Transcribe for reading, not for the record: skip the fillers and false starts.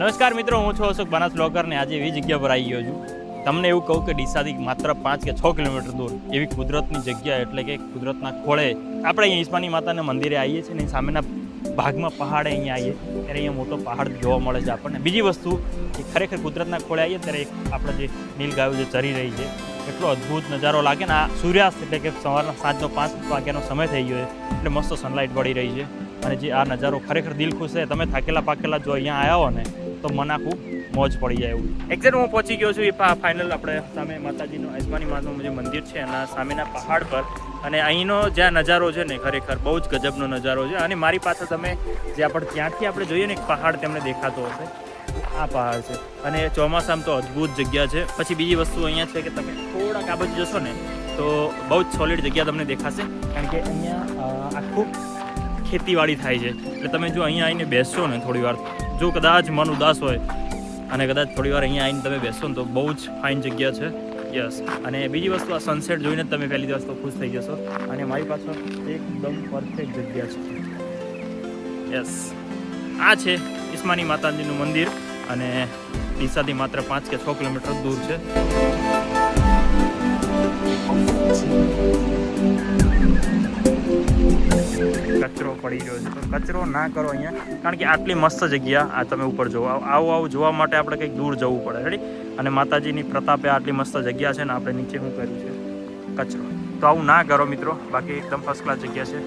નમસ્કાર મિત્રો, હું છું અશોક બનાસ બ્લોગર ને આજે એવી જગ્યા પર આવી ગયો છું. તમને એવું કહું કે ડીસાથી માત્ર 5 કે 6 કિલોમીટર દૂર એવી કુદરતની જગ્યા, એટલે કે કુદરતના ખોળે આપણે અહીંયા ઈસ્માની માતાના મંદિરે આવીએ છીએ ને સામેના ભાગમાં પહાડે અહીંયા આવીએ ત્યારે અહીંયા મોટો પહાડ જોવા મળે છે આપણને. બીજી વસ્તુ કે ખરેખર કુદરતના ખોળે આવીએ ત્યારે આપણે જે નીલગાયો જે ચરી રહી છે એટલો અદ્ભુત નજારો લાગે ને. આ સૂર્યાસ્ત એટલે કે સવારના 5 વાગ્યાનો સમય થઈ ગયો છે એટલે મસ્ત સનલાઇટ પડી રહી છે અને જે આ નજારો ખરેખર દિલ ખુશ છે. તમે થાકેલા પાકેલા જો અહીંયા આવ્યા હો ને તો મન આખું મોજ પડી જાય એવું. એક્ઝેક્ટ હું પહોંચી ગયો છું એ ફાઇનલ આપણે સામે માતાજીનું ઈસ્માની માતાનું જે મંદિર છે એના સામેના પહાડ પર. અને અહીંનો જે નજારો છે ને ખરેખર બહુ જ ગજબનો નજારો છે. અને મારી પાસે તમે જે ત્યાંથી આપણે જોઈએ ને એક પહાડ તમને દેખાતો હશે, આ પહાડ છે. અને ચોમાસામાં તો અદ્ભુત જગ્યા છે. પછી બીજી વસ્તુ અહીંયા છે કે તમે થોડાક આ બાજુ જશો ને તો બહુ જ સોલિડ જગ્યા તમને દેખાશે, કારણ કે અહીંયા આખું ખેતીવાડી થાય છે. એટલે તમે જો અહીંયા આવીને બેસશો ને થોડી વાર, જો કદાચ મન ઉદાસ હોય અને કદાચ થોડી વાર અહીંયા આવીને તમે બેસશો ને તો બહુ જ ફાઇન જગ્યા છે. યસ. અને બીજી વસ્તુ આ સનસેટ જોઈને જ તમે પહેલી વસ્તુ ખુશ થઈ જશો. અને મારી પાછળ એકદમ પરફેક્ટ જગ્યા છે. યસ, આ છે ઈસ્માની માતાજીનું મંદિર અને ડીસાથી માત્ર 5 કે 6 કિલોમીટર દૂર છે. કચરો પડી રહ્યો છે તો કચરો ના કરો અહીંયા, કારણ કે આટલી મસ્ત જગ્યા આ તમે ઉપર જોવો. આવું જોવા માટે આપણે કંઈક દૂર જવું પડે. રેડી. અને માતાજીની પ્રતાપે આટલી મસ્ત જગ્યા છે ને આપણે નીચે શું કર્યું છે કચરો. તો આવું ના કરો મિત્રો, બાકી એકદમ ફર્સ્ટ ક્લાસ જગ્યા છે.